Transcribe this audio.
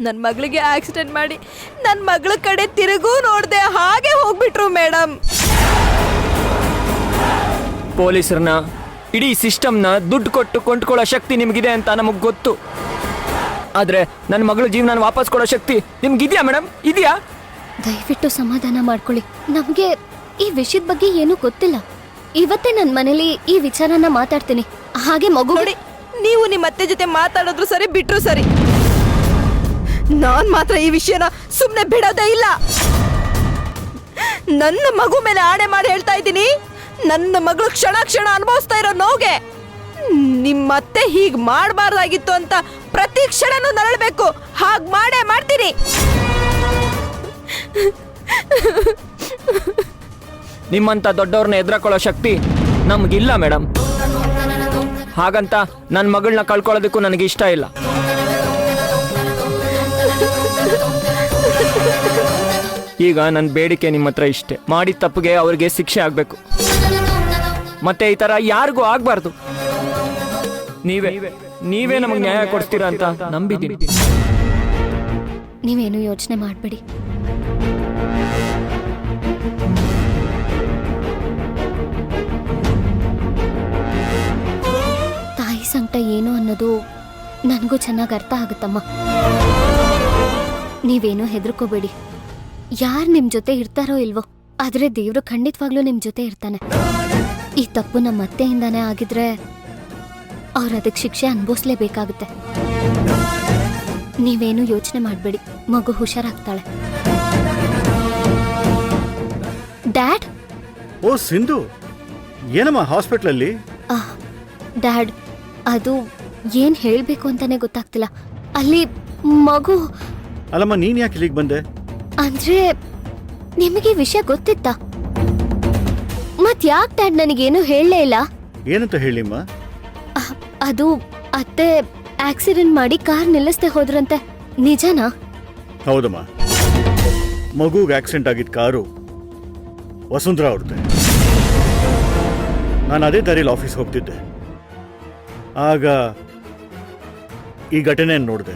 ನನ್ನ ಮಗಳಿಗೆ ಆಕ್ಸಿಡೆಂಟ್ ಮಾಡಿ ನನ್ನ ಮಗಳ ಕಡೆ ತಿರುಗೂ ನೋಡ್ದೆ ಹಾಗೆ ಹೋಗ್ಬಿಟ್ರು ಮೇಡಮ್. ಪೊಲೀಸರನ್ನ ಇಡೀ ಸಿಸ್ಟಮ್ನ ದುಡ್ಡು ಕೊಟ್ಟು ಕೊಂಡ್ಕೊಳ್ಳೋ ಶಕ್ತಿ ನಿಮಗಿದೆ ಅಂತ ನಮಗೆ ಗೊತ್ತು. ಆದರೆ ನನ್ನ ಮಗಳ ಜೀವನ ವಾಪಸ್ ಕೊಡೋ ಶಕ್ತಿ ನಿಮ್ಗಿದೆಯಾ ಮೇಡಮ್? ಇದೆಯಾ? ದಯವಿಟ್ಟು ಸಮಾಧಾನ ಮಾಡ್ಕೊಳ್ಳಿ. ನಮಗೆ ಈ ವಿಷಯದ ಬಗ್ಗೆ ಏನೂ ಗೊತ್ತಿಲ್ಲ. ಇವತ್ತೇ ನನ್ನ ಮನೇಲಿ ಈ ವಿಚಾರನ ಮಾತಾಡ್ತೀನಿ. ಹಾಗೆ ಮಗು ನೋಡಿ, ನೀವು ನಿಮ್ಮ ಅತ್ತೆ ಜೊತೆ ಮಾತಾಡಿದ್ರು ಸರಿ, ಬಿಟ್ರು ಸರಿ, ನಾನ್ ಮಾತ್ರ ಈ ವಿಷಯನ ಸುಮ್ಮನೆ ಬಿಡೋದೇ ಇಲ್ಲ. ನನ್ನ ಮಗು ಮೇಲೆ ಆಣೆ ಮಾಡಿ ಹೇಳ್ತಾ ಇದ್ದೀನಿ, ನನ್ನ ಮಗಳು ಕ್ಷಣ ಕ್ಷಣ ಅನುಭವಿಸ್ತಾ ಇರೋ ನೋವ್ಗೆ ನಿಮ್ಮತ್ತೆ ಹೀಗ್ ಮಾಡಬಾರ್ದಾಗಿತ್ತು ಅಂತ ಪ್ರತಿ ಕ್ಷಣನೂ ನರಳಬೇಕು. ಹಾಗ್ ಮಾಡೇ ಮಾಡ್ತೀನಿ. ನಿಮ್ಮಂಥ ದೊಡ್ಡವ್ರನ್ನ ಎದುರಾಕೊಳ್ಳೋ ಶಕ್ತಿ ನಮಗಿಲ್ಲ ಮೇಡಮ್. ಹಾಗಂತ ನನ್ನ ಮಗಳನ್ನ ಕಳ್ಕೊಳ್ಳೋದಕ್ಕೂ ನನಗೆ ಇಷ್ಟ ಇಲ್ಲ. ಈಗ ನನ್ನ ಬೇಡಿಕೆ ನಿಮ್ಮ ಹತ್ರ ಇಷ್ಟೇ, ಮಾಡಿದ ತಪ್ಪಿಗೆ ಅವ್ರಿಗೆ ಶಿಕ್ಷೆ ಆಗಬೇಕು. ಮತ್ತೆ ಈ ಥರ ಯಾರಿಗೂ ಆಗಬಾರ್ದು. ನೀವೇ ನಮಗೆ ನ್ಯಾಯ ಕೊಡ್ತೀರಾ ಅಂತ ನಂಬಿದ್ದೀನಿ. ನೀವೇನು ಯೋಚನೆ ಮಾಡಬೇಡಿ. ತಾಯಿ ಸಂಕಟ ಏನು ಅನ್ನೋದು ನನಗೂ ಚೆನ್ನಾಗಿ ಅರ್ಥ ಆಗುತ್ತಮ್ಮ. ನೀವೇನು ಹೆದರ್ಕೋಬೇಡಿ. ಯಾರು ನಿಮ್ಮ ಜೊತೆ ಇರ್ತಾರೋ ಇಲ್ವೋ, ಆದರೆ ದೇವರು ಖಂಡಿತವಾಗ್ಲೂ ನಿಮ್ಮ ಜೊತೆ ಇರ್ತಾನೆ. ಈ ತಪ್ಪು ನಮ್ಮ ಅತ್ತೆಯಿಂದಾನೇ ಆಗಿದ್ರೆ ಅವ್ರು ಅದಕ್ಕೆ ಶಿಕ್ಷೆ ಅನುಭವಿಸ್ಲೇಬೇಕಾಗುತ್ತೆ. ನೀವೇನು ಯೋಚನೆ ಮಾಡಬೇಡಿ, ಮಗು ಹುಷಾರಾಗ್ತಾಳೆ. ಡ್ಯಾಡ್. ಓ ಸಿಂಧು, ಏನಮ್ಮ ಹಾಸ್ಪಿಟ್ಲಲ್ಲಿ? ಡ್ಯಾಡ್, ಅದು ಏನ್ ಹೇಳ್ಬೇಕು ಅಂತಾನೆ ಗೊತ್ತಾಗ್ತಿಲ್ಲ. ಅಲ್ಲಿ ಮಗು. ಅಲ್ಲಮ್ಮ, ನೀನ್ ಯಾಕೆ ಇಲ್ಲಿಗೆ ಬಂದೆ? ಅಂದ್ರೆ ನಿಮಗೆ ವಿಷಯ ಗೊತ್ತಿತ್ತಾ? ಮತ್ ಯಾಕೆ ಡ್ಯಾಡ್ ನನಗೇನು ಹೇಳಲೇ ಇಲ್ಲ? ಏನಂತ ಹೇಳಿಮ್ಮ? ಅದು ಅತ್ತೆ ಆಕ್ಸಿಡೆಂಟ್ ಮಾಡಿ ಕಾರ್ ನಿಲ್ಲಿಸ್ದೆ ಹೋದ್ರಂತೆ. ನಿಜನಾ? ಹೌದಮ್ಮ, ಮಗುಗೆ ಆಕ್ಸಿಡೆಂಟ್ ಆಗಿದ್ದ ಕಾರು ವಸುಂಧರಾ ಅವ್ರದ್ದೆ. ನಾನು ಅದೇ ದಾರಿಯಲ್ಲಿ ಆಫೀಸ್ ಹೋಗ್ತಿದ್ದೆ. ಆಗ ಈ ಘಟನೆಯನ್ನು ನೋಡಿದೆ.